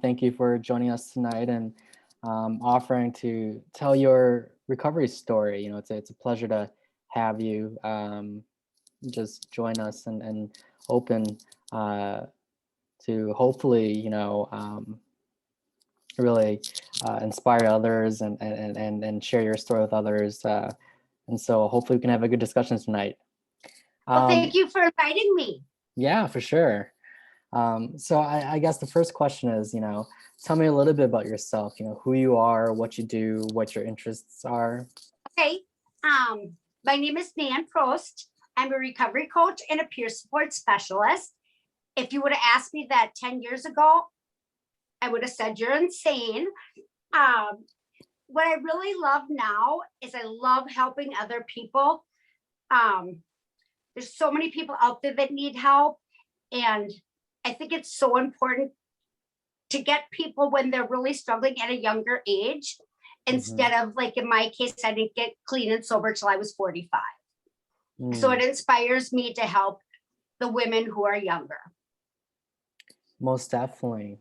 Thank you for joining us tonight and offering to tell your recovery story. It's a pleasure to have you just join us and open uh, to hopefully, really inspire others and share your story with others. And so hopefully we can have a good discussion tonight. Well, thank you for inviting me. Yeah, for sure. So I guess the first question is, tell me a little bit about yourself, who you are, what you do, what your interests are. Okay. My name is Nan Prost. I'm a recovery coach and a peer support specialist. If you would have asked me that 10 years ago, I would have said you're insane. What I really love now is I love helping other people. There's so many people out there that need help. And I think it's so important to get people when they're really struggling at a younger age, instead of, like in my case, I didn't get clean and sober till I was 45. So it inspires me to help the women who are younger. Most definitely.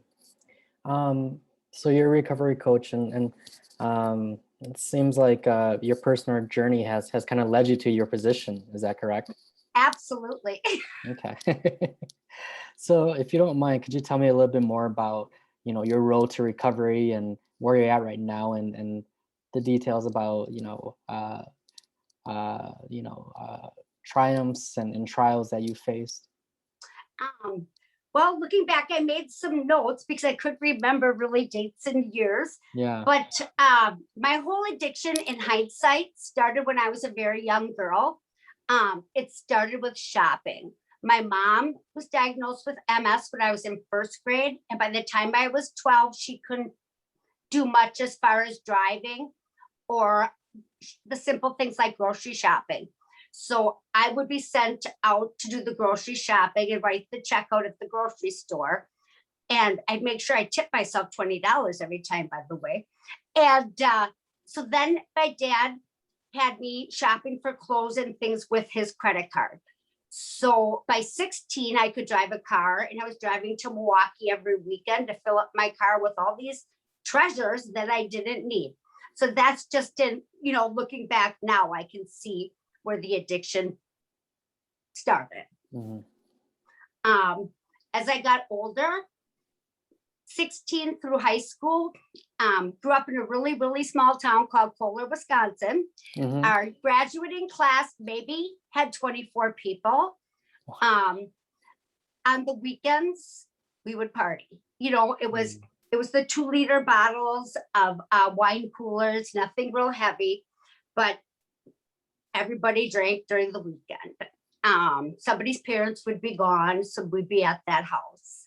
So you're a recovery coach and it seems like your personal journey has kind of led you to your position. Is that correct? Absolutely. Okay. So if you don't mind, could you tell me a little bit more about, your road to recovery and where you're at right now and the details about, triumphs and trials that you faced? Well, looking back, I made some notes because I couldn't remember really dates and years. Yeah. But my whole addiction in hindsight started when I was a very young girl. It started with shopping. My mom was diagnosed with MS when I was in first grade. And by the time I was 12, she couldn't do much as far as driving or the simple things like grocery shopping. So I would be sent out to do the grocery shopping and write the check out at the grocery store. And I'd make sure I tip myself $20 every time, by the way. And so then my dad had me shopping for clothes and things with his credit card. So by 16, I could drive a car, and I was driving to Milwaukee every weekend to fill up my car with all these treasures that I didn't need. So that's just looking back now, I can see where the addiction started. As I got older, 16 through high school, grew up in a really, really small town called Kohler, Wisconsin. Our graduating class maybe had 24 people. On the weekends, we would party. It was the 2-liter bottles of wine coolers, nothing real heavy, but everybody drank during the weekend. Somebody's parents would be gone, so we'd be at that house.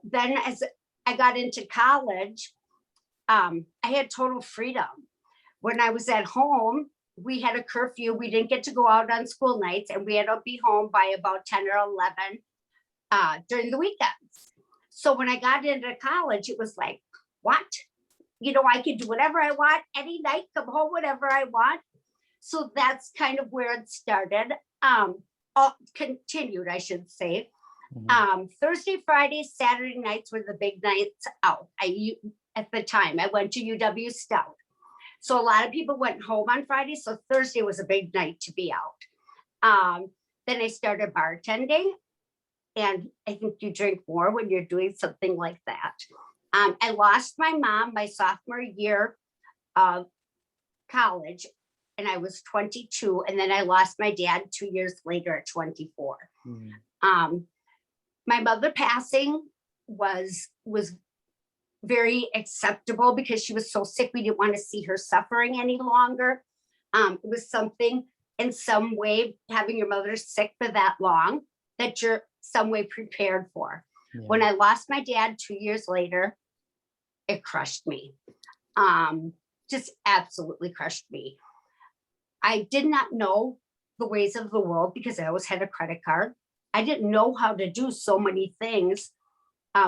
Then as I got into college, I had total freedom. When I was at home, we had a curfew. We didn't get to go out on school nights, and we had to be home by about 10 or 11 during the weekends. So when I got into college, it was like, what? I could do whatever I want any night, come home whenever I want. So that's kind of where it started. Continued, I should say. Thursday, Friday, Saturday nights were the big nights out. At the time, I went to UW Stout. So a lot of people went home on Friday. So Thursday was a big night to be out. Then I started bartending. And I think you drink more when you're doing something like that. I lost my mom my sophomore year of college, and I was 22. And then I lost my dad 2 years later at 24. My mother passing was very acceptable because she was so sick. We didn't want to see her suffering any longer. It was something in some way, having your mother sick for that long, that you're some way prepared for. Yeah. When I lost my dad 2 years later, it crushed me. Just absolutely crushed me. I did not know the ways of the world because I always had a credit card. I didn't know how to do so many things.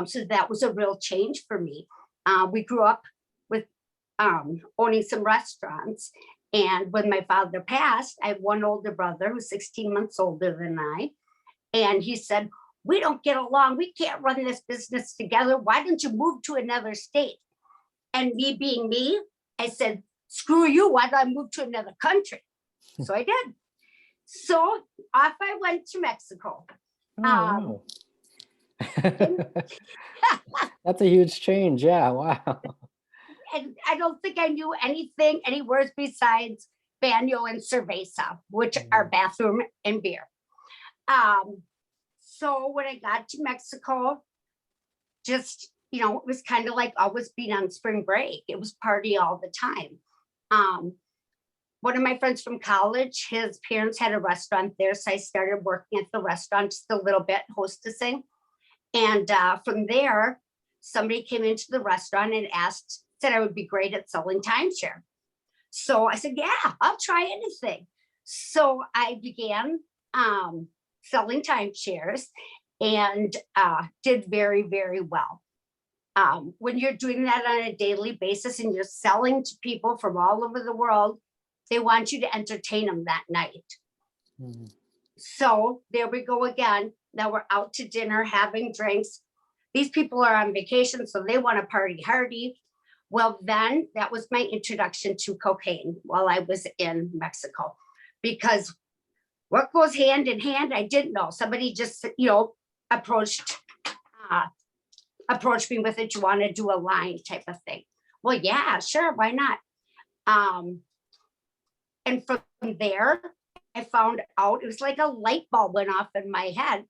So that was a real change for me. We grew up with owning some restaurants. And when my father passed, I have one older brother who's 16 months older than I. And he said, we don't get along. We can't run this business together. Why don't you move to another state? And me being me, I said, screw you. Why don't I move to another country? So I did. So off I went to Mexico. Oh, wow. That's a huge change. Yeah. Wow. And I don't think I knew any words besides baño and cerveza, which are bathroom and beer. So when I got to Mexico, just, it was kind of like always being on spring break. It was party all the time. One of my friends from college, his parents had a restaurant there. So I started working at the restaurant just a little bit, hostessing. And from there, somebody came into the restaurant and said I would be great at selling timeshare. So I said, yeah, I'll try anything. So I began selling timeshares and did very, very well. When you're doing that on a daily basis and you're selling to people from all over the world, they want you to entertain them that night. Mm-hmm. So there we go again. Now we're out to dinner, having drinks. These people are on vacation, so they want to party hardy. Well, then that was my introduction to cocaine while I was in Mexico, because what goes hand in hand, I didn't know. Somebody just, approached me with it. You want to do a line type of thing? Well, yeah, sure. Why not? And from there, I found out it was like a light bulb went off in my head.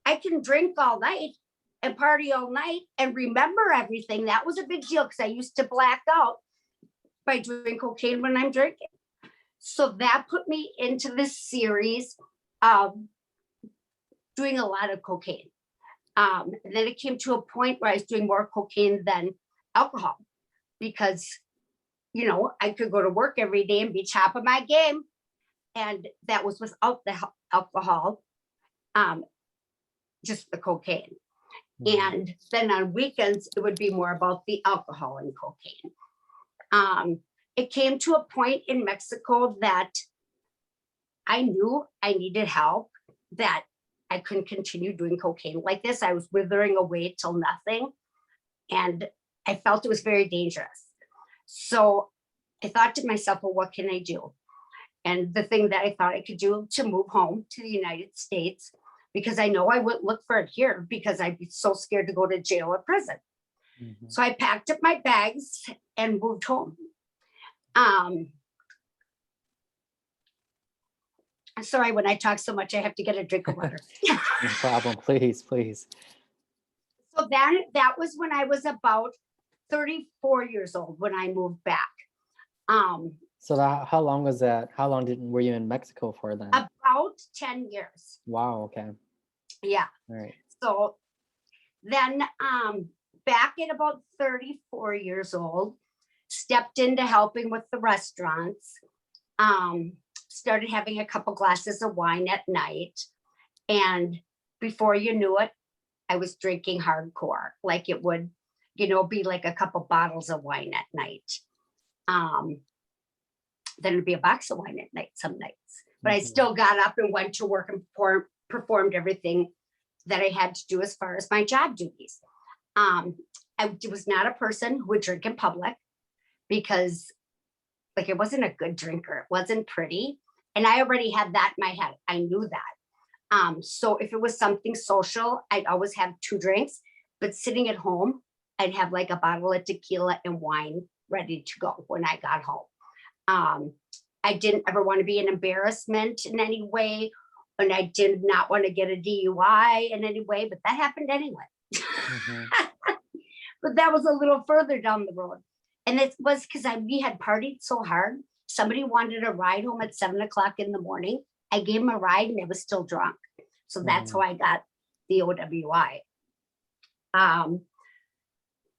I can drink all night and party all night and remember everything. That was a big deal because I used to black out by doing cocaine when I'm drinking. So that put me into this series of doing a lot of cocaine. And then it came to a point where I was doing more cocaine than alcohol because, I could go to work every day and be top of my game. And that was without the alcohol, just the cocaine. Mm-hmm. And then on weekends, it would be more about the alcohol and cocaine. It came to a point in Mexico that I knew I needed help, that I couldn't continue doing cocaine like this. I was withering away till nothing. And I felt it was very dangerous. So I thought to myself, well, what can I do? And the thing that I thought I could do to move home to the United States, because I know I wouldn't look for it here because I'd be so scared to go to jail or prison. Mm-hmm. So I packed up my bags and moved home. Sorry, when I talk so much, I have to get a drink of water. No problem, please. So that was when I was about 34 years old when I moved back. So how long was that? How long were you in Mexico for then? About 10 years. Wow, okay. Yeah. All right. So then back at about 34 years old, stepped into helping with the restaurants, started having a couple glasses of wine at night. And before you knew it, I was drinking hardcore, like it would, be like a couple bottles of wine at night. Then it'd be a box of wine at night some nights. But mm-hmm. I still got up and went to work and performed everything that I had to do as far as my job duties. I was not a person who would drink in public because I wasn't a good drinker. It wasn't pretty. And I already had that in my head. I knew that. So if it was something social, I'd always have 2 drinks. But sitting at home, I'd have like a bottle of tequila and wine ready to go when I got home. I didn't ever want to be an embarrassment in any way. And I did not want to get a DUI in any way, but that happened anyway. Mm-hmm. But that was a little further down the road. And it was because we had partied so hard. Somebody wanted a ride home at 7 o'clock in the morning. I gave them a ride and they was still drunk. So that's how I got the OWI.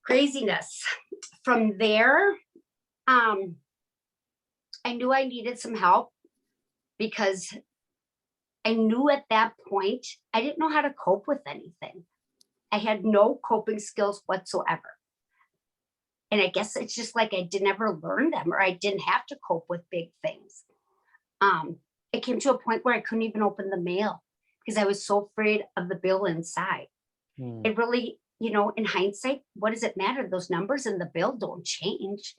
Craziness. From there, I knew I needed some help because I knew at that point, I didn't know how to cope with anything. I had no coping skills whatsoever. And I guess it's just like I didn't ever learn them, or I didn't have to cope with big things. It came to a point where I couldn't even open the mail because I was so afraid of the bill inside. It really, in hindsight, what does it matter? Those numbers in the bill don't change.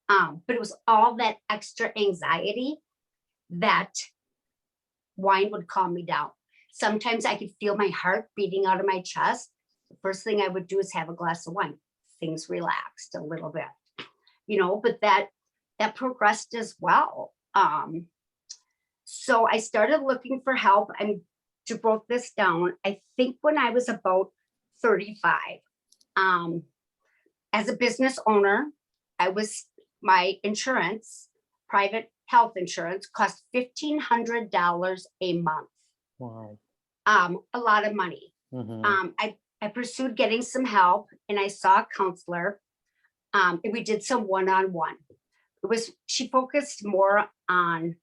But it was all that extra anxiety that wine would calm me down. Sometimes I could feel my heart beating out of my chest. The first thing I would do is have a glass of wine. Things relaxed a little bit, but that progressed as well. So I started looking for help. To broke this down, I think when I was about 35, as a business owner, my insurance, private health insurance, cost $1,500 a month. Wow. A lot of money. I pursued getting some help, and I saw a counselor, and we did some one-on-one. She focused more on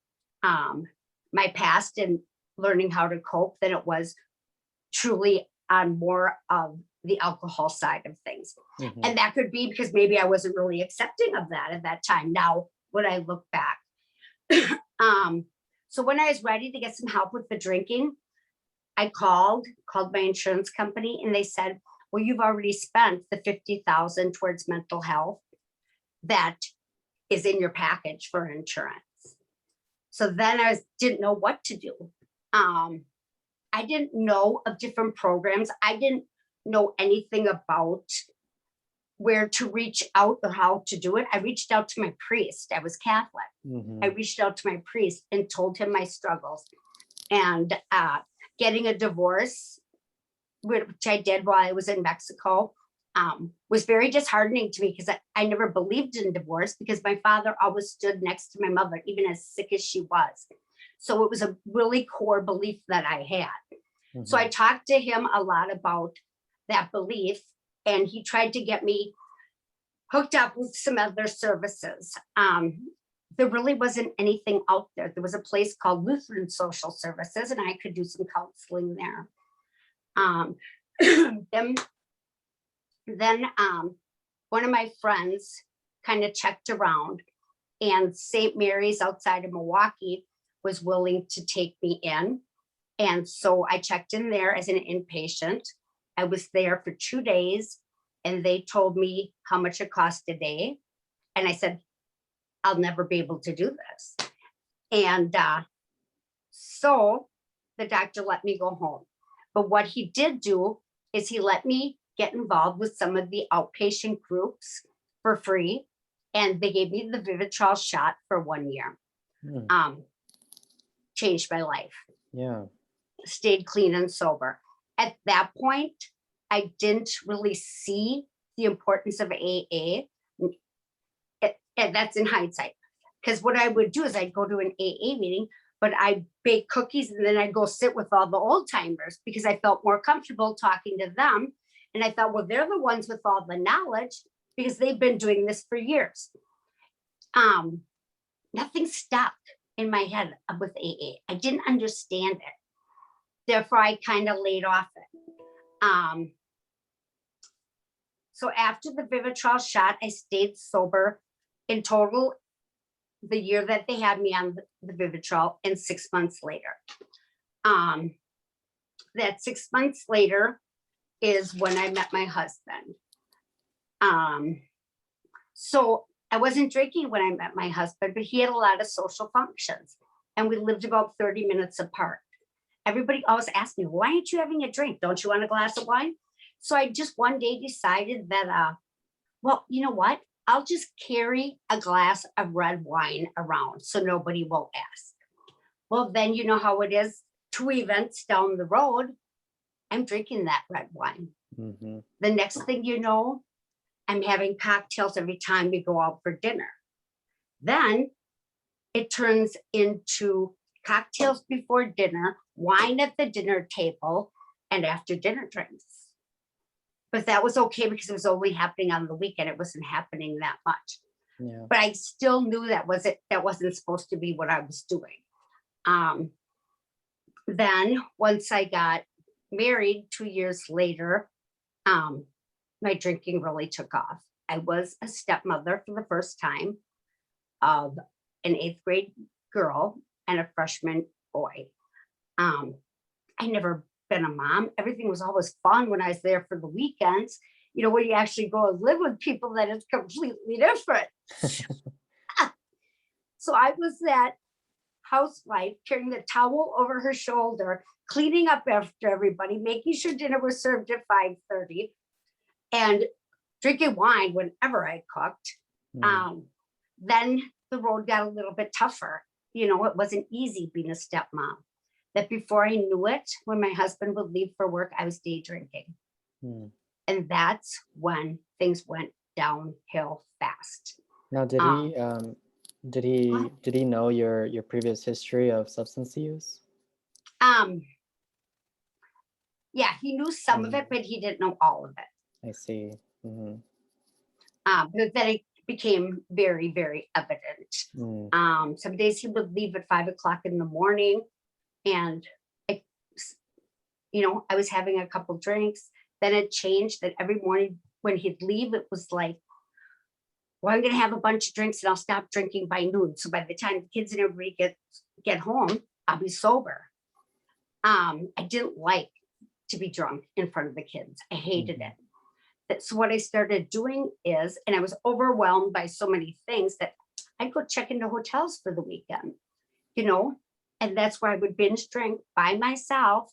my past and learning how to cope than it was truly on more of the alcohol side of things. And that could be because maybe I wasn't really accepting of that at that time. Now, when I look back. So when I was ready to get some help with the drinking, I called my insurance company, and they said, well, you've already spent the $50,000 towards mental health that is in your package for insurance. So then I didn't know what to do. I didn't know of different programs. I didn't know anything about where to reach out or how to do it. I reached out to my priest. I was Catholic. I reached out to my priest and told him my struggles. And getting a divorce, which I did while I was in Mexico, was very disheartening to me because I never believed in divorce, because my father always stood next to my mother, even as sick as she was. So it was a really core belief that I had. So I talked to him a lot about that belief, and he tried to get me hooked up with some other services. There really wasn't anything out there. There was a place called Lutheran Social Services, and I could do some counseling there. Then one of my friends kind of checked around, and St. Mary's outside of Milwaukee was willing to take me in. And so I checked in there as an inpatient. I was there for 2 days, and they told me how much it cost a day. And I said, I'll never be able to do this. And so the doctor let me go home. But what he did do is he let me get involved with some of the outpatient groups for free. And they gave me the Vivitrol shot for 1 year. Changed my life. Yeah. Stayed clean and sober. At that point, I didn't really see the importance of AA. And that's in hindsight. Because what I would do is I'd go to an AA meeting, but I'd bake cookies, and then I'd go sit with all the old timers because I felt more comfortable talking to them. And I thought, well, they're the ones with all the knowledge because they've been doing this for years. Nothing stuck in my head with AA. I didn't understand it. Therefore, I kind of laid off it. So after the Vivitrol shot, I stayed sober in total the year that they had me on the Vivitrol, and 6 months later. That 6 months later is when I met my husband. So I wasn't drinking when I met my husband, but he had a lot of social functions, and we lived about 30 minutes apart. Everybody always asked me, why aren't you having a drink? Don't you want a glass of wine? So I just one day decided that, well, you know what? I'll just carry a glass of red wine around so nobody will ask. Well, then you know how it is. 2 events down the road, I'm drinking that red wine. The next thing you know, I'm having cocktails every time we go out for dinner. Then it turns into cocktails before dinner, wine at the dinner table, and after dinner drinks. But that was okay because it was only happening on the weekend. It wasn't happening that much. Yeah. But I still knew that wasn't supposed to be what I was doing. Then once I got married 2 years later, my drinking really took off. I was a stepmother for the first time of an 8th grade girl and a freshman boy. I never been a mom. Everything was always fun when I was there for the weekends. You know, when you actually go and live with people, that is completely different. So I was that housewife carrying the towel over her shoulder, cleaning up after everybody, making sure dinner was served at 5:30, and drinking wine whenever I cooked. Then the road got a little bit tougher. You know, it wasn't easy being a stepmom. That before I knew it, when my husband would leave for work, I was day drinking. And that's when things went downhill fast. Now, did he know your previous history of substance use? Yeah, he knew some of it, but he didn't know all of it. I see. But then it became very, very evident. Some days he would leave at 5 o'clock in the morning, and I was having a couple drinks. Then it changed that every morning when he'd leave, it was like, well, I'm going to have a bunch of drinks and I'll stop drinking by noon. So by the time the kids and everybody get home, I'll be sober. I didn't like to be drunk in front of the kids. I hated it. So what I started doing is, and I was overwhelmed by so many things, that I'd go check into hotels for the weekend, and that's where I would binge drink by myself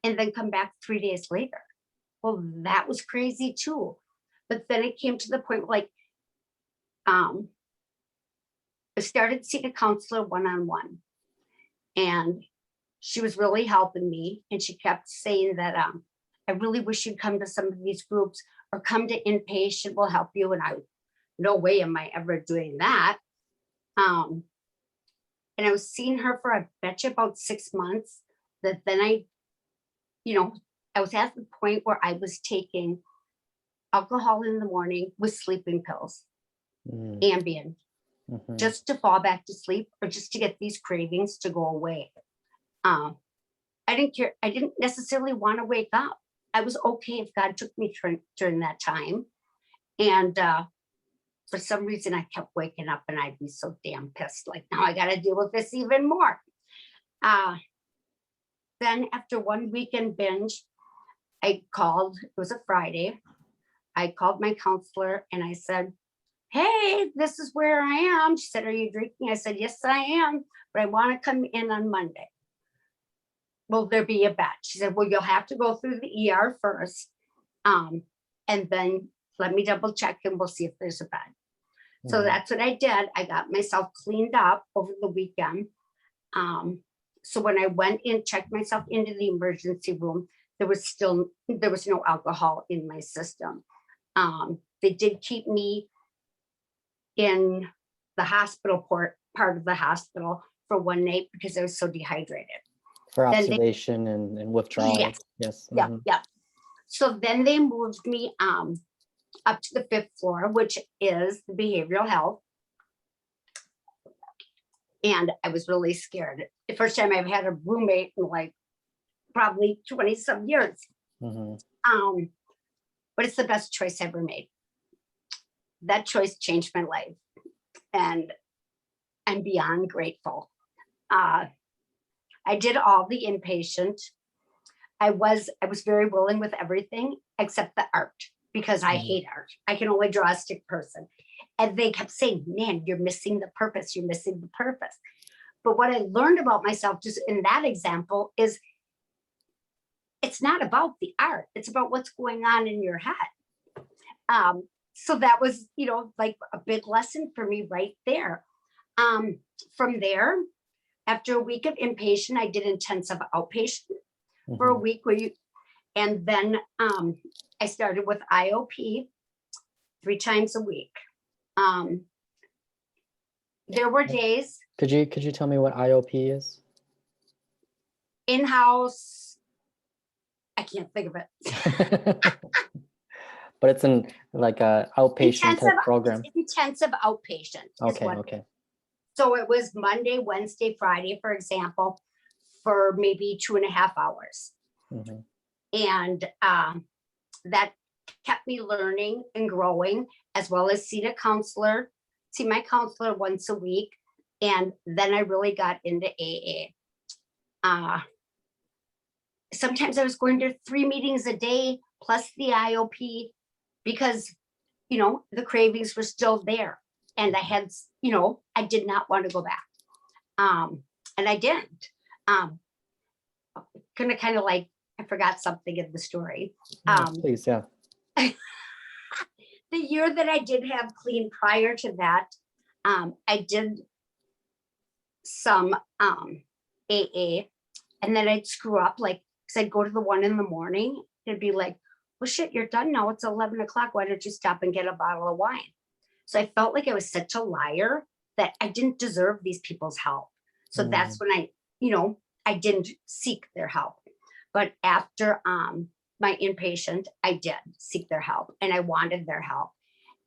and then come back 3 days later. Well, that was crazy too. But then it came to the point like, I started seeing a counselor one-on-one, and she was really helping me. And she kept saying that, I really wish you'd come to some of these groups, or come to inpatient, will help you. And no way am I ever doing that. And I was seeing her for, I bet you, about 6 months. That then I was at the point where I was taking alcohol in the morning with sleeping pills, Ambien, just to fall back to sleep, or just to get these cravings to go away. I didn't care. I didn't necessarily want to wake up. I was okay if God took me during that time. And for some reason, I kept waking up, and I'd be so damn pissed. Like, now I got to deal with this even more. Then after one weekend binge, I called. It was a Friday. I called my counselor and I said, hey, this is where I am. She said, are you drinking? I said, yes, I am, but I want to come in on Monday. Will there be a bed? She said, well, you'll have to go through the ER first. And then let me double check and we'll see if there's a bed. So that's what I did. I got myself cleaned up over the weekend. So when I went in, checked myself into the emergency room, there was no alcohol in my system. They did keep me in the hospital part of the hospital for one night because I was so dehydrated. For observation and withdrawal. Yes. Yeah. So then they moved me up to the 5th floor, which is the behavioral health. And I was really scared. The first time I've had a roommate in like probably 20 some years. But it's the best choice I ever made. That choice changed my life, and I'm beyond grateful. I did all the inpatient. I was very willing with everything except the art, because I hate art. I can only draw a stick person. And they kept saying, man, you're missing the purpose. You're missing the purpose. But what I learned about myself just in that example is it's not about the art. It's about what's going on in your head. So that was, like a big lesson for me right there. From there, after a week of inpatient, I did intensive outpatient for a week. And then I started with IOP 3 times a week. There were days. Could you tell me what IOP is? In-house. I can't think of it. But it's in like a outpatient type program. Intensive outpatient. Okay. So it was Monday, Wednesday, Friday, for example, for maybe 2.5 hours. And that kept me learning and growing, as well as see my counselor once a week. And then I really got into AA. sometimes I was going to 3 meetings a day plus the IOP because, the cravings were still there. And I had, I did not want to go back. And I didn't. Gonna kind of I forgot something in the story. Please, yeah. The year that I did have clean prior to that, I did some AA, and then I'd screw up, because I'd go to the one in the morning. It'd be like, well, shit, you're done now. It's 11 o'clock. Why don't you stop and get a bottle of wine? So I felt like I was such a liar that I didn't deserve these people's help. So that's when I didn't seek their help. But after my inpatient, I did seek their help, and I wanted their help.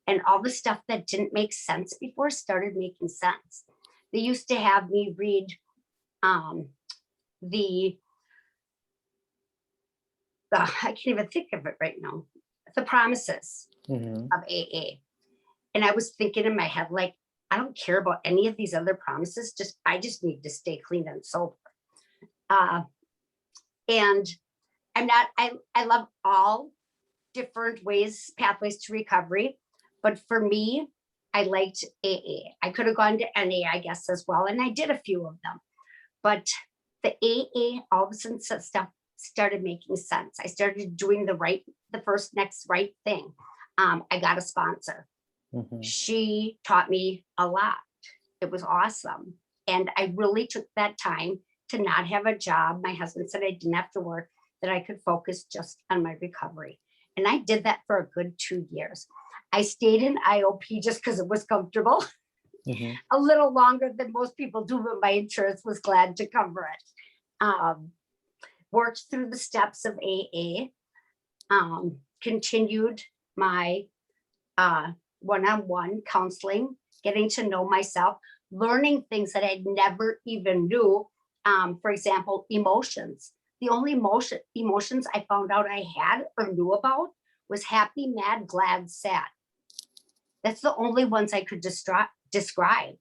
And all the stuff that didn't make sense before started making sense. They used to have me read I can't even think of it right now, the promises of AA. And I was thinking in my head, I don't care about any of these other promises. I just need to stay clean and sober. And I love all different pathways to recovery. But for me, I liked AA. I could have gone to NA, I guess, as well. And I did a few of them. But the AA, all of a sudden, stuff started making sense. I started doing the next right thing. I got a sponsor. She taught me a lot. It was awesome. And I really took that time to not have a job. My husband said I didn't have to work, that I could focus just on my recovery. And I did that for a good 2 years. I stayed in IOP just because it was comfortable, a little longer than most people do, but my insurance was glad to cover it. Worked through the steps of AA, continued my one-on-one counseling, getting to know myself, learning things that I never even knew. For example, emotions. The only emotions I found out I had or knew about was happy, mad, glad, sad. That's the only ones I could describe.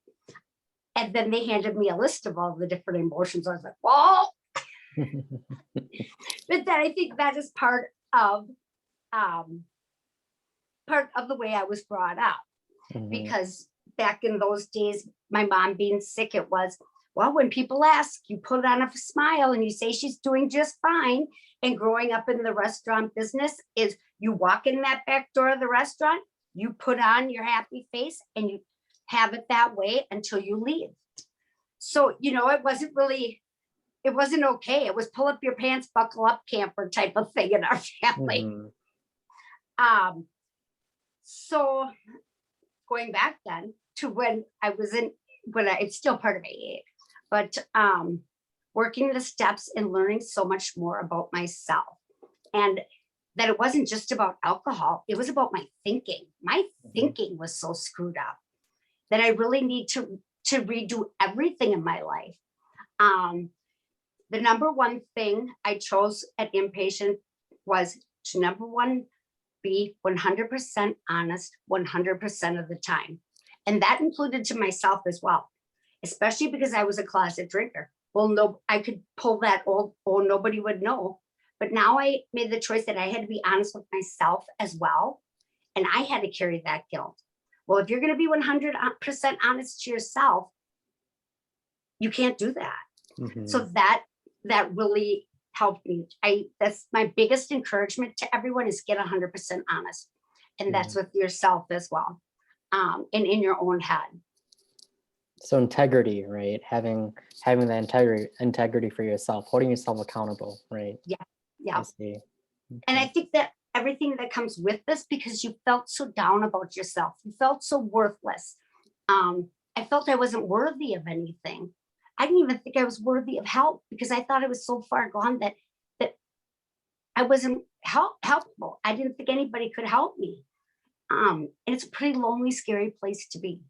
And then they handed me a list of all the different emotions. I was like, whoa. But then I think that is part of the way I was brought up. Because back in those days, my mom being sick, it was, well, when people ask, you put on a smile and you say she's doing just fine. And growing up in the restaurant business is you walk in that back door of the restaurant, you put on your happy face and you have it that way until you leave. So, it wasn't okay. It was pull up your pants, buckle up camper type of thing in our family. So going back then to when it's still part of AA, but working the steps and learning so much more about myself, and that it wasn't just about alcohol, it was about my thinking. My thinking was so screwed up that I really need to redo everything in my life. The number one thing I chose at inpatient was to, number one, be 100% honest 100% of the time. And that included to myself as well, especially because I was a closet drinker. Well, no, I could pull that old, nobody would know. But now I made the choice that I had to be honest with myself as well. And I had to carry that guilt. Well, if you're going to be 100% honest to yourself, you can't do that. So that really helped me. That's my biggest encouragement to everyone is get 100% honest. And that's with yourself as well. And in your own head. So integrity, right? Having that integrity for yourself, holding yourself accountable, right? Yeah. I see. Okay. And I think that everything that comes with this, because you felt so down about yourself, you felt so worthless. I felt I wasn't worthy of anything. I didn't even think I was worthy of help because I thought I was so far gone that I wasn't helpful. I didn't think anybody could help me. And it's a pretty lonely, scary place to be.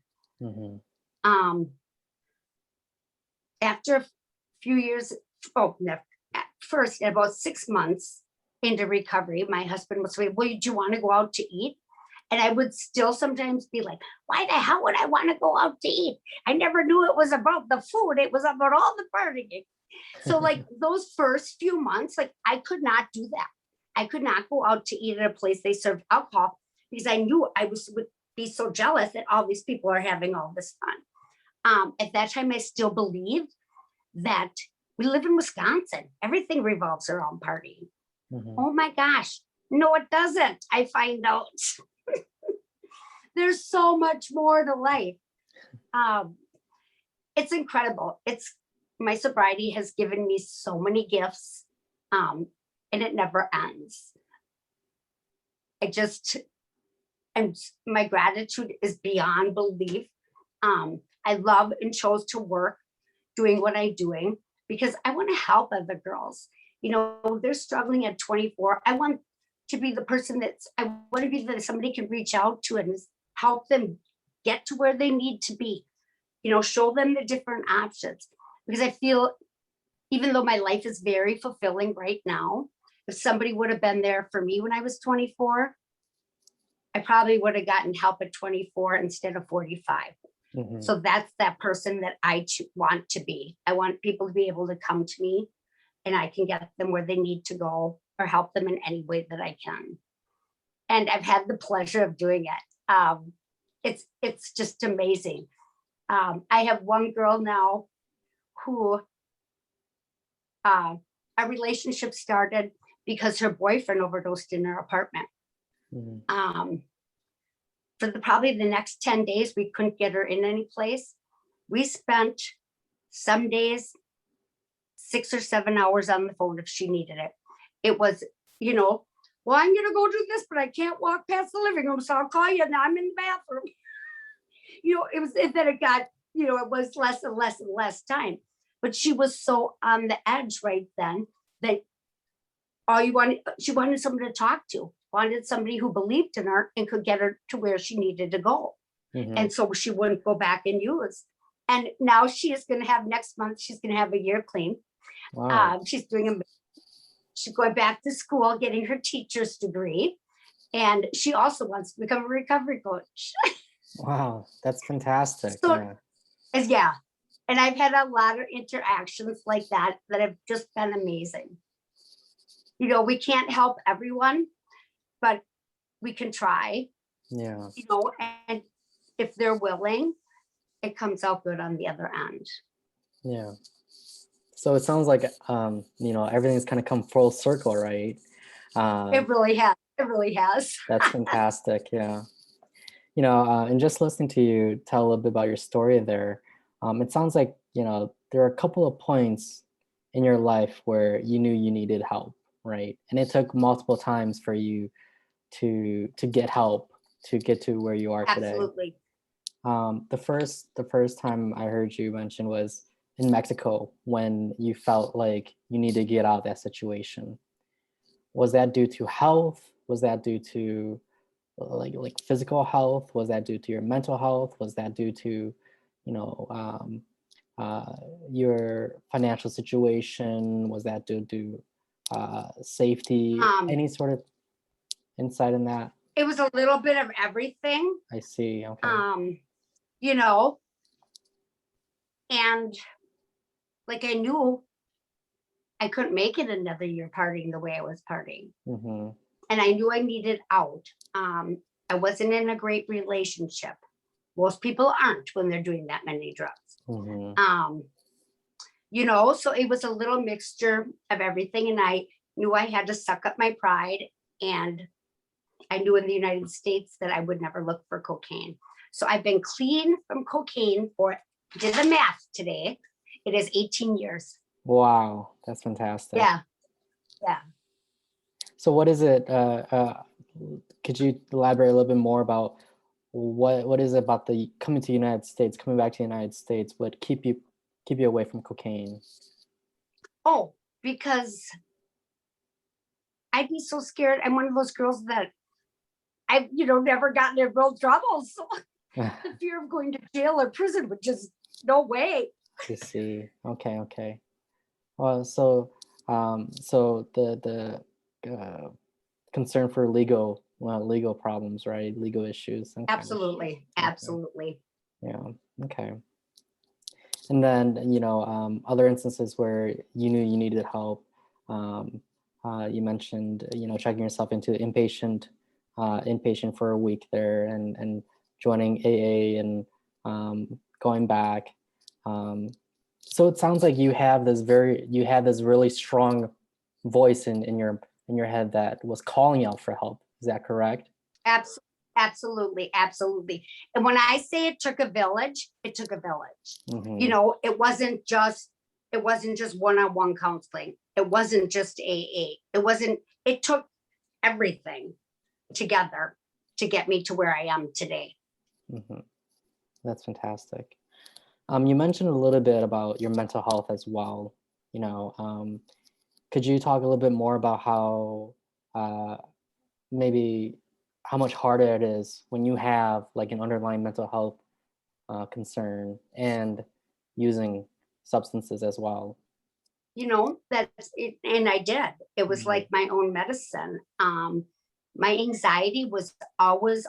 After a few years, at first, about 6 months into recovery, my husband would say, well, do you want to go out to eat? And I would still sometimes be like, why the hell would I want to go out to eat? I never knew it was about the food. It was about all the partying. So like those first few months, like I could not do that. I could not go out to eat at a place they served alcohol because I knew would be so jealous that all these people are having all this fun. At that time, I still believed that we live in Wisconsin. Everything revolves around partying. Mm-hmm. Oh my gosh. No, it doesn't. I find out there's so much more to life. It's incredible. My sobriety has given me so many gifts, and it never ends. And my gratitude is beyond belief. I love and chose to work doing what I'm doing because I want to help other girls. They're struggling at 24. I want to be the person I want to be that somebody can reach out to and help them get to where they need to be. Show them the different options because I feel even though my life is very fulfilling right now, if somebody would have been there for me when I was 24, I probably would have gotten help at 24 instead of 45. Mm-hmm. So that's that person that I want to be. I want people to be able to come to me and I can get them where they need to go or help them in any way that I can. And I've had the pleasure of doing it. It's just amazing. I have one girl now who a relationship started because her boyfriend overdosed in her apartment. Mm-hmm. For probably the next 10 days, we couldn't get her in any place. We spent some days 6 or 7 hours on the phone if she needed it. It was, well, I'm going to go do this, but I can't walk past the living room, so I'll call you now. I'm in the bathroom. It was less and less and less time. But she was so on the edge right then that she wanted someone to talk to, wanted somebody who believed in her and could get her to where she needed to go. Mm-hmm. And so she wouldn't go back and use. And now next month, she's going to have a year clean. Wow. She's going back to school, getting her teacher's degree. And she also wants to become a recovery coach. Wow, that's fantastic. So, yeah. And I've had a lot of interactions like that have just been amazing. We can't help everyone, but we can try. Yeah. And if they're willing, it comes out good on the other end. Yeah. So it sounds like, everything's kind of come full circle, right? It really has. It really has. That's fantastic. Yeah. And just listening to you tell a little bit about your story there, it sounds like, there are a couple of points in your life where you knew you needed help, right? And it took multiple times for you to get help to get to where you are today. Absolutely. The first time I heard you mention was in Mexico when you felt like you need to get out of that situation. Was that due to health? Was that due to like physical health? Was that due to your mental health? Was that due to, your financial situation? Was that due to safety? Any sort of insight in that? It was a little bit of everything. I see. Okay. And like I knew I couldn't make it another year partying the way I was partying. Mm-hmm. And I knew I needed out. I wasn't in a great relationship. Most people aren't when they're doing that many drugs. Mm-hmm. So it was a little mixture of everything. And I knew I had to suck up my pride. And I knew in the United States that I would never look for cocaine. So I've been clean from cocaine did the math today. It is 18 years. Wow, that's fantastic. Yeah. Yeah. So what is it? Could you elaborate a little bit more about what is it about coming back to the United States would keep you away from cocaine? Oh, because I'd be so scared. I'm one of those girls that I've, never gotten in real trouble. So the fear of going to jail or prison would just, no way. I see. Okay. Well, so the concern for legal problems, right? Legal issues. Absolutely. Okay. Absolutely. Yeah. Okay. And then, other instances where you knew you needed help. You mentioned, checking yourself into inpatient for a week there, and joining AA, and going back. So it sounds like you had this really strong voice in your head that was calling out for help. Is that correct? Absolutely, absolutely. And when I say it took a village, it took a village. Mm-hmm. It wasn't just one-on-one counseling. It wasn't just AA. It took everything together to get me to where I am today. Mm-hmm. That's fantastic. You mentioned a little bit about your mental health as well. Could you talk a little bit more about how maybe how much harder it is when you have like an underlying mental health concern and using substances as well? That's it. And I did. It was like my own medicine. My anxiety was always,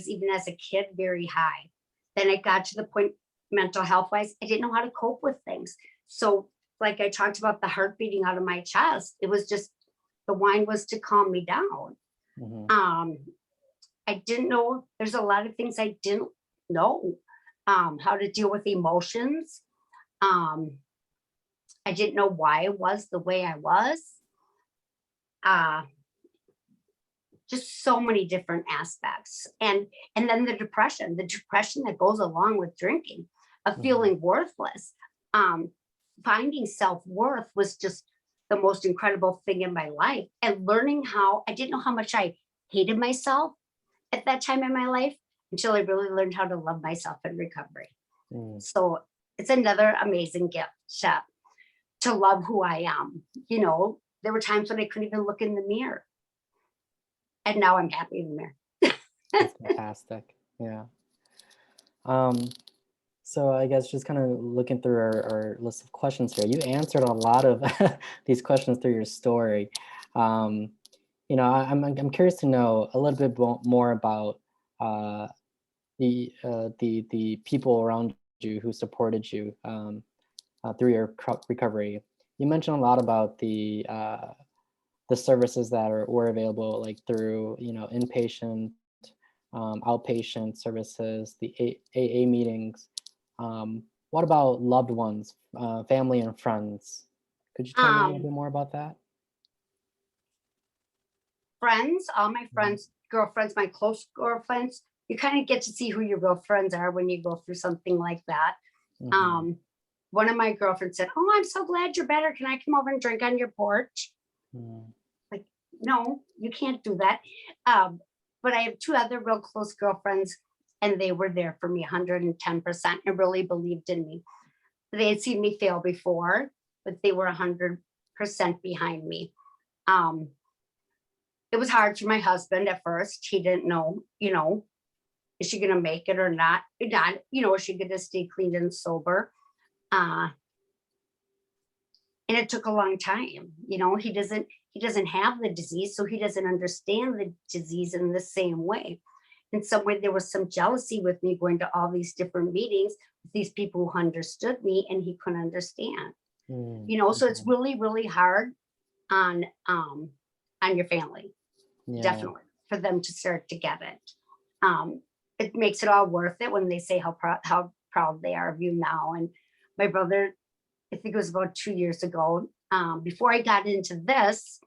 even as a kid, very high. Then it got to the point, mental health wise, I didn't know how to cope with things. So, like I talked about the heart beating out of my chest, it was just the wine was to calm me down. Mm-hmm. I didn't know, there's a lot of things I didn't know, how to deal with emotions. Um, I didn't know why I was the way I was. Just so many different aspects. And then the depression that goes along with drinking, of Mm-hmm. feeling worthless. Finding self-worth was just the most incredible thing in my life. And learning how, I didn't know how much I hated myself at that time in my life until I really learned how to love myself in recovery. Mm. So it's another amazing gift to love who I am. There were times when I couldn't even look in the mirror. And now I'm happy in the mirror. That's fantastic. Yeah. So I guess just kind of looking through our list of questions here, you answered a lot of these questions through your story. I'm curious to know a little bit more about the people around you who supported you through your recovery. You mentioned a lot about the services that were available, like through inpatient, outpatient services, the AA meetings. What about loved ones, family and friends? Could you tell me a little bit more about that? Friends, all my friends, girlfriends, my close girlfriends, you kind of get to see who your real friends are when you go through something like that. Mm-hmm. One of my girlfriends said, "Oh, I'm so glad you're better. Can I come over and drink on your porch?" Mm-hmm. Like, no, you can't do that. But I have two other real close girlfriends, and they were there for me 110% and really believed in me. They had seen me fail before, but they were 100% behind me. It was hard for my husband at first. He didn't know, is she going to make it or not? Is she going to stay clean and sober? And it took a long time. He doesn't have the disease, so he doesn't understand the disease in the same way. In some way, there was some jealousy with me going to all these different meetings with these people who understood me, and he couldn't understand. So it's really, really hard on your family. Yeah. Definitely, for them to start to get it. It makes it all worth it when they say how proud they are of you now. And my brother, I think it was about 2 years ago, before I got into this,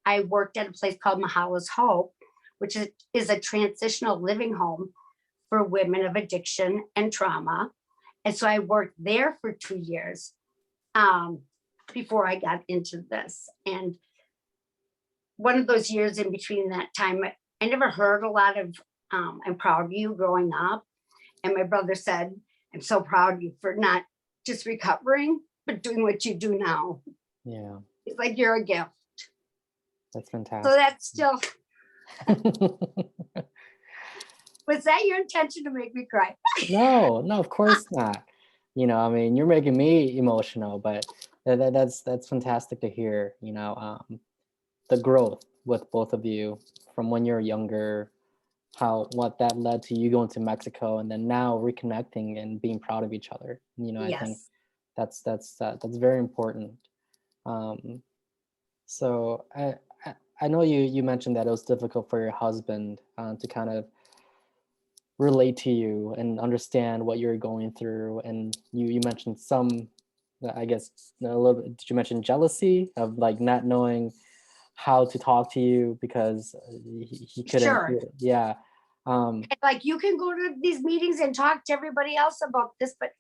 I worked at a place called Mahala's Hope, which is a transitional living home for women of addiction and trauma. And so I worked there for 2 years before I got into this. And one of those years in between that time, I never heard a lot of, "I'm proud of you" growing up. And my brother said, "I'm so proud of you for not just recovering, but doing what you do now." Yeah. It's like, you're a gift. That's fantastic. So that's still, was that your intention to make me cry? No, of course not. You're making me emotional, but that's fantastic to hear. The growth with both of you from when you're younger, what that led to you going to Mexico, and then now reconnecting and being proud of each other. I think Yes. That's very important. Um, so I know you mentioned that it was difficult for your husband to kind of relate to you and understand what you're going through, and you mentioned some, I guess, a little bit, did you mention jealousy of like not knowing how to talk to you because he couldn't, Sure. yeah. Like you can go to these meetings and talk to everybody else about this, but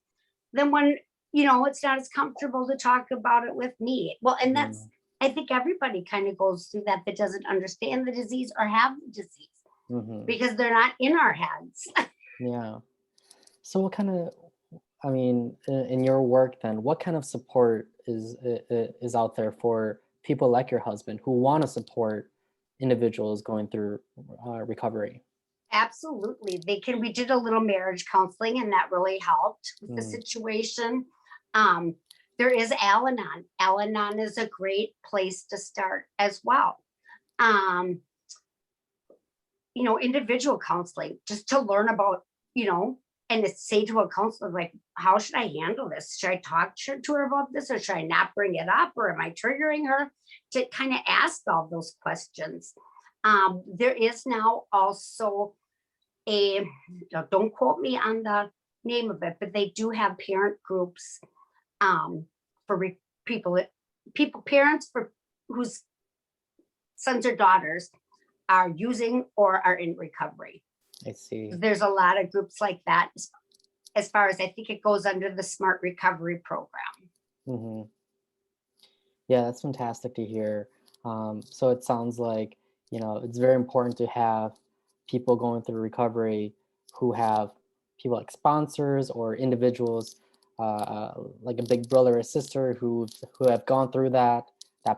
then when, it's not as comfortable to talk about it with me. Well, and that's, mm, I think everybody kind of goes through that doesn't understand the disease or have the disease mhm, because they're not in our heads. yeah. So what kind of, I mean, in your work then, what kind of support is out there for people like your husband who want to support individuals going through recovery? Absolutely. We did a little marriage counseling and that really helped with the Mm, situation. Um, there is Al Anon. Al Anon is a great place to start as well. Um, individual counseling just to learn about, and to say to a counselor, like, how should I handle this? Should I talk to her about this or should I not bring it up? Or am I triggering her? To kind of ask all those questions. There is now also don't quote me on the name of it, but they do have parent groups um, for people, parents for whose sons or daughters are using or are in recovery. I see. There's a lot of groups like that. As far as I think it goes under the Smart Recovery Program. Hmm. Yeah, that's fantastic to hear. So it sounds like, it's very important to have people going through recovery who have people like sponsors or individuals like a big brother or sister who have gone through that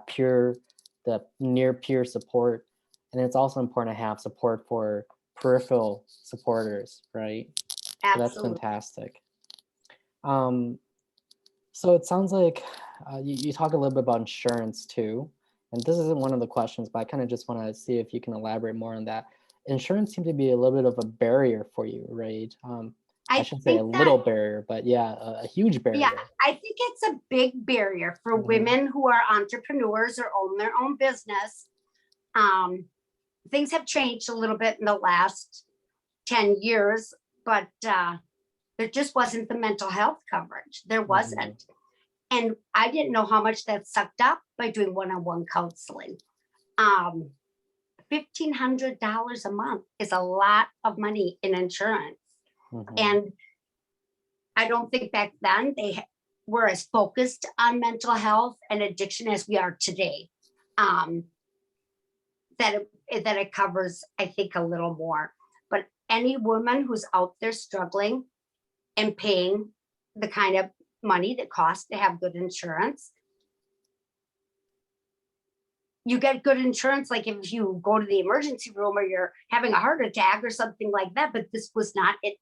peer, the near peer support. And it's also important to have support for peripheral supporters, right? So that's Absolutely. fantastic. Um, so it sounds like you talk a little bit about insurance too, and this isn't one of the questions, but I kind of just want to see if you can elaborate more on that. Insurance seems to be a little bit of a barrier for you, right? I I shouldn't say a think that, little barrier, but yeah, a huge yeah, barrier. I think it's a big barrier for Hmm. women who are entrepreneurs or own their own business. Um, Things have changed a little bit in the last 10 years, but there just wasn't the mental health coverage. There Hmm. wasn't. And I didn't know how much that sucked up by doing one-on-one counseling. Um, $1,500 a month is a lot of money in insurance. Hmm. And I don't think back then were as focused on mental health and addiction as we are today. Um, that it covers, I think, a little more. But any woman who's out there struggling and paying the kind of money that costs to have good insurance, you get good insurance. Like if you go to the emergency room or you're having a heart attack or something like that, but this was not it,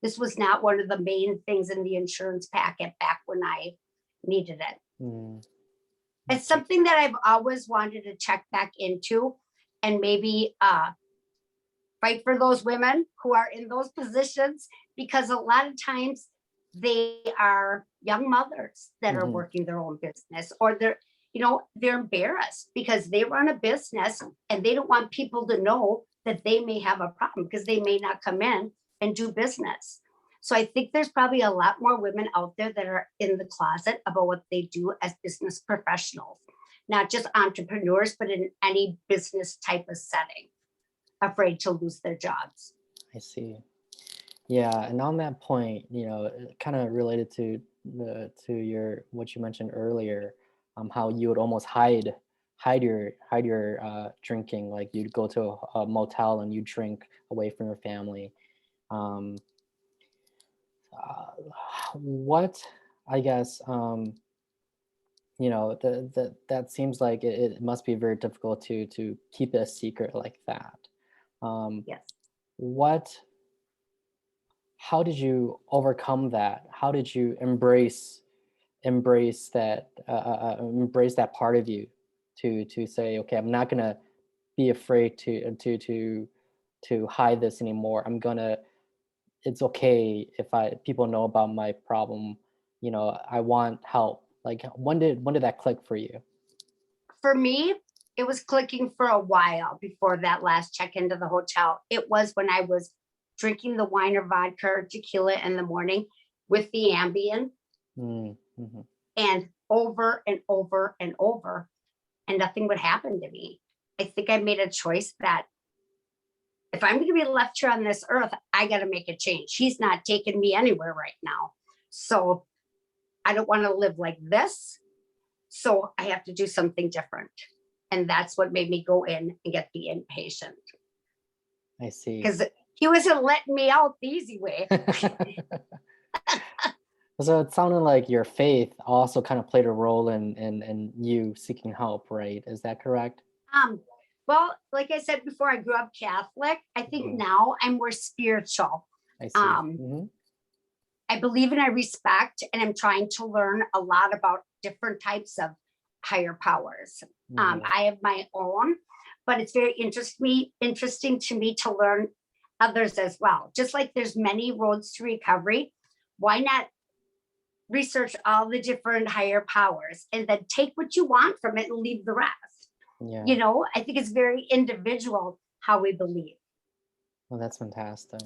this was not one of the main things in the insurance packet back when I needed it. Mm. It's something that I've always wanted to check back into and maybe fight for those women who are in those positions, because a lot of times they are young mothers that are Hmm. working their own business, or they're embarrassed because they run a business and they don't want people to know that they may have a problem because they may not come in and do business. So I think there's probably a lot more women out there that are in the closet about what they do as business professionals, not just entrepreneurs, but in any business type of setting, afraid to lose their jobs. I see. Yeah, and on that point, kind of related to your what you mentioned earlier, how you would almost hide your drinking, like you'd go to a motel and you drink away from your family. Um, uh, what I guess that seems like it must be very difficult to keep it a secret like that. Um, Yes. what how did you overcome that? How did you embrace that part of you to say, okay, I'm not gonna be afraid to hide this anymore. It's okay if I people know about my problem. I want help? Like when did that click for you? For me, it was clicking for a while before that last check into the hotel. It was when I was drinking the wine or vodka or tequila in the morning with the Ambien, Mm-hmm. and over and over and over, and nothing would happen to me. I think I made a choice that if I'm going to be left here on this earth, I got to make a change. He's not taking me anywhere right now. So I don't want to live like this. So I have to do something different. And that's what made me go in and get the inpatient. I see. Because he wasn't letting me out the easy way. So it sounded like your faith also kind of played a role in you seeking help, right? Is that correct? Well, like I said before, I grew up Catholic. I think now I'm more spiritual. I see. I believe and I respect, and I'm trying to learn a lot about different types of higher powers. I have my own, but it's very interesting to me to learn others as well. Just like there's many roads to recovery, why not research all the different higher powers and then take what you want from it and leave the rest? Yeah. I think it's very individual how we believe. Well, that's fantastic.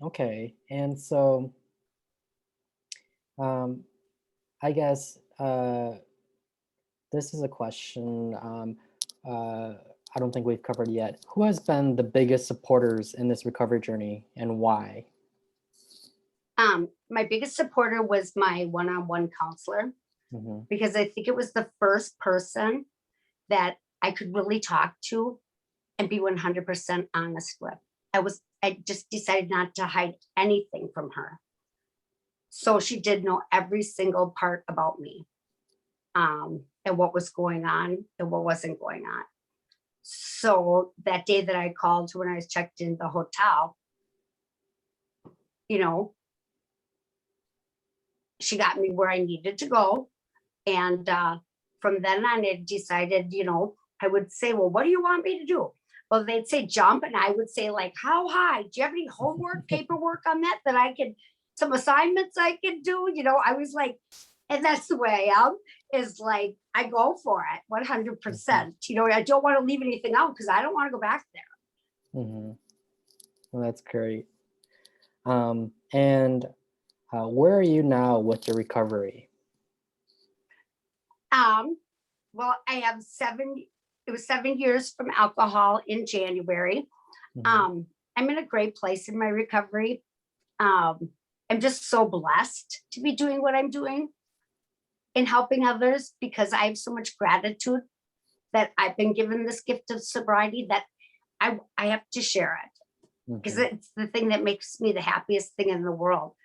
Okay. And so I guess this is a question I don't think we've covered yet. Who has been the biggest supporters in this recovery journey and why? My biggest supporter was my one-on-one counselor, because I think it was the first person that I could really talk to and be 100% honest with. I just decided not to hide anything from her. So she did know every single part about me, and what was going on and what wasn't going on. So that day that I called when I was checked in the hotel, she got me where I needed to go. And from then on, I decided, I would say, well, what do you want me to do? Well, they'd say jump. And I would say, like, how high? Do you have any homework, paperwork on that I could, some assignments I could do? I was like, and that's the way I am, is like, I go for it 100%. I don't want to leave anything out because I don't want to go back there. Well, that's great. And where are you now with your recovery? Well, I have 7 years from alcohol in January. I'm in a great place in my recovery. I'm just so blessed to be doing what I'm doing and helping others, because I have so much gratitude that I've been given this gift of sobriety that I have to share it, because it's the thing that makes me the happiest thing in the world.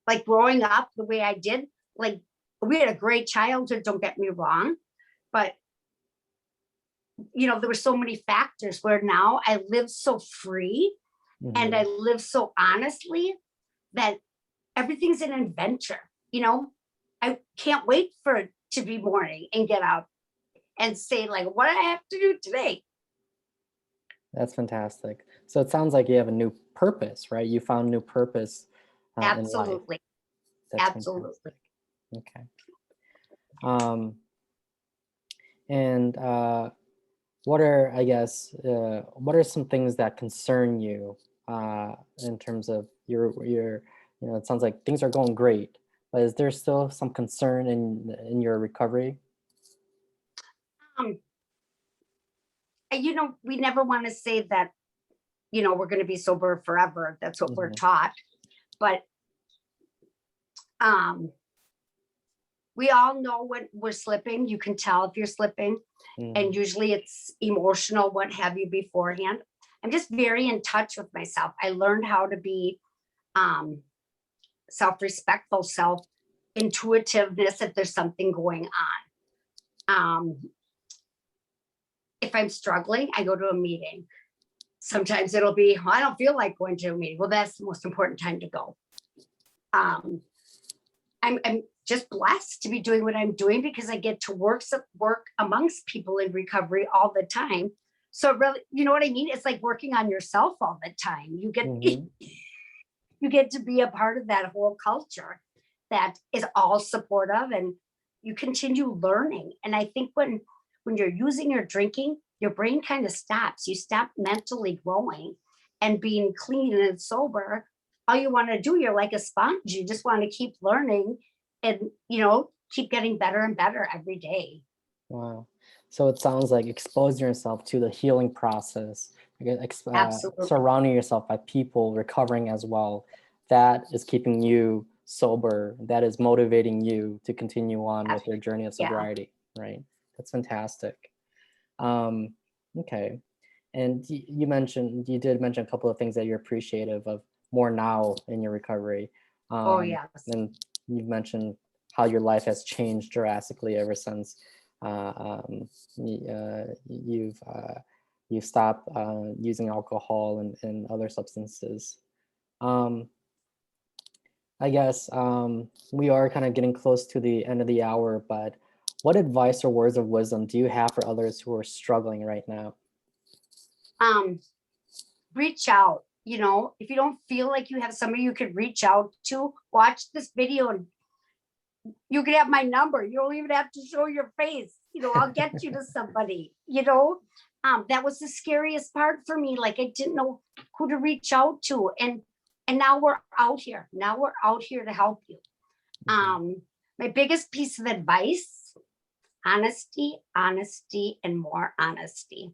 Like growing up the way I did, like we had a great childhood, don't get me wrong, but there were so many factors where now I live so free and I live so honestly that everything's an adventure. I can't wait for it to be morning and get out and say, like, what do I have to do today? That's fantastic. So it sounds like you have a new purpose, right? You found new purpose Absolutely. in life. Absolutely. Fantastic. Okay. And what are some things that concern you in terms of your it sounds like things are going great, but is there still some concern in your recovery? We never want to say that, we're going to be sober forever. That's what we're taught. But we all know when we're slipping. You can tell if you're slipping. And usually it's emotional, what have you, beforehand. I'm just very in touch with myself. I learned how to be self-respectful, self-intuitiveness if there's something going on. If I'm struggling, I go to a meeting. Sometimes it'll be, I don't feel like going to a meeting. Well, that's the most important time to go. I'm just blessed to be doing what I'm doing, because I get to work amongst people in recovery all the time. So really, you know what I mean? It's like working on yourself all the time. You get, you get to be a part of that whole culture that is all supportive, and you continue learning. And I think when you're using or drinking, your brain kind of stops. You stop mentally growing, and being clean and sober, all you want to do, you're like a sponge. You just want to keep learning and, keep getting better and better every day. Wow. So it sounds like exposing yourself to the healing process, Absolutely. surrounding yourself by people recovering as well, that is keeping you sober, that is motivating you to continue on with your journey of sobriety, right? That's fantastic. Okay. And you did mention a couple of things that you're appreciative of more now in your recovery. Oh, yes. And you've mentioned how your life has changed drastically ever since you've stopped using alcohol and other substances. I guess we are kind of getting close to the end of the hour, but what advice or words of wisdom do you have for others who are struggling right now? Reach out. If you don't feel like you have somebody you could reach out to, watch this video and you can have my number. You don't even have to show your face. I'll get you to somebody. That was the scariest part for me. Like, I didn't know who to reach out to. And now we're out here. Now we're out here to help you. My biggest piece of advice: honesty, and more honesty.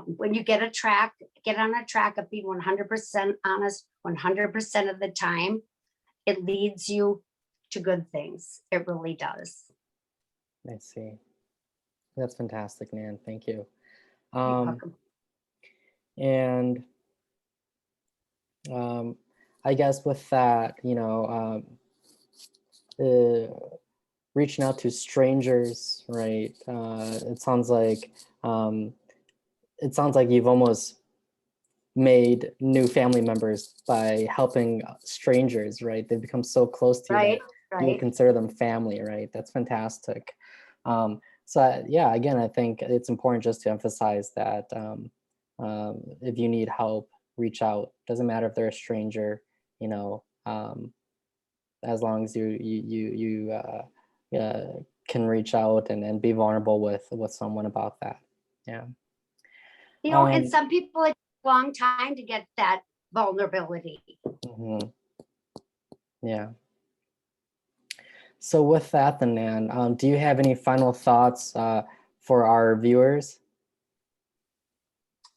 When you get on a track of being 100% honest, 100% of the time, it leads you to good things. It really does. I see. That's fantastic, Nan. Thank you. You're welcome. And I guess with that, reaching out to strangers, right? It sounds like you've almost made new family members by helping strangers, right? They've become so close to you that you would consider them family, right? That's fantastic. Again, I think it's important just to emphasize that if you need help, reach out. Doesn't matter if they're a stranger, as long as you can reach out and be vulnerable with someone about that. Yeah. And some people, it takes a long time to get that vulnerability. Mm-hmm. Yeah. So with that, then, Nan, do you have any final thoughts for our viewers?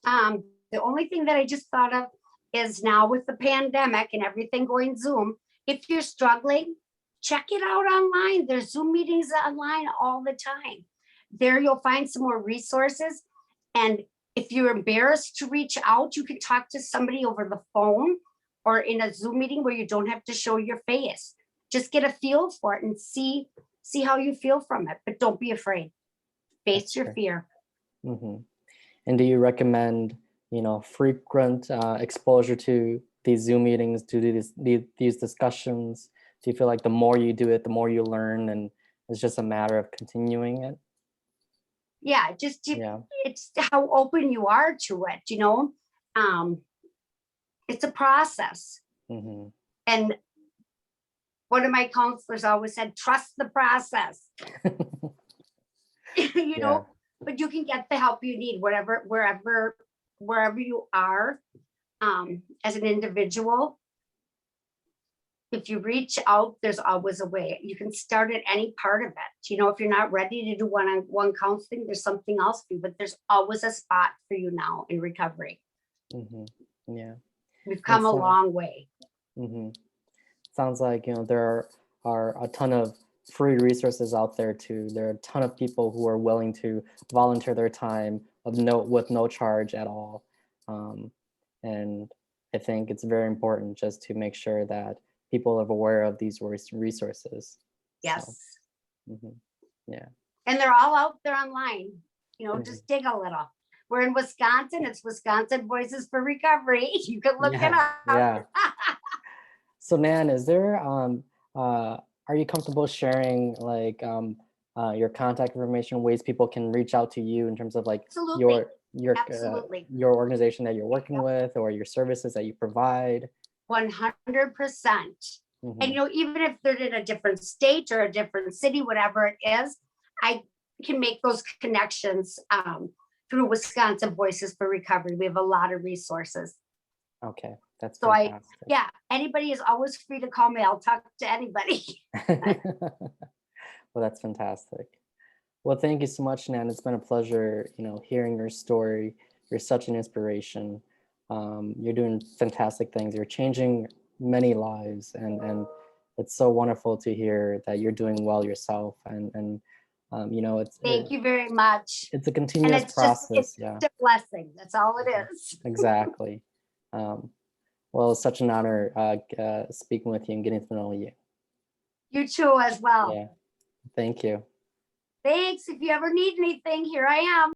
The only thing that I just thought of is, now with the pandemic and everything going Zoom, if you're struggling, check it out online. There's Zoom meetings online all the time. There you'll find some more resources. And if you're embarrassed to reach out, you can talk to somebody over the phone or in a Zoom meeting where you don't have to show your face. Just get a feel for it and see how you feel from it. But don't be afraid. Face your fear. Mm-hmm. And do you recommend, frequent exposure to these Zoom meetings, to these discussions? Do you feel like the more you do it, the more you learn, and it's just a matter of continuing it? Yeah, it's how open you are to it, it's a process. Mm-hmm. And one of my counselors always said, trust the process. But you can get the help you need, wherever you are as an individual. If you reach out, there's always a way. You can start at any part of it. If you're not ready to do one-on-one counseling, there's something else for you, but there's always a spot for you now in recovery. Mm-hmm. Yeah. We've come a long way. Mm-hmm. Sounds like, there are a ton of free resources out there too. There are a ton of people who are willing to volunteer their time with no charge at all. And I think it's very important just to make sure that people are aware of these resources. Yes. So, mm-hmm. Yeah. And they're all out there online. Just dig a little. We're in Wisconsin. It's Wisconsin Voices for Recovery. You can look it up. Yeah. So, Nan, is there are you comfortable sharing your contact information, ways people can reach out to you in terms of Absolutely. your organization that you're working with, or your services that you provide? 100%. Mhm. And, even if they're in a different state or a different city, whatever it is, I can make those connections through Wisconsin Voices for Recovery. We have a lot of resources. Okay, that's So fantastic. anybody is always free to call me. I'll talk to anybody. Well, that's fantastic. Well, thank you so much, Nan. It's been a pleasure, hearing your story. You're such an inspiration. You're doing fantastic things. You're changing many lives, and it's so wonderful to hear that you're doing well yourself. And Thank you very much. it's a And continuous it's process. Yeah, a blessing. That's all it is. exactly. Well, it's such an honor speaking with you and getting to know you. You too as well. Yeah, thank you. Thanks. If you ever need anything, here I am.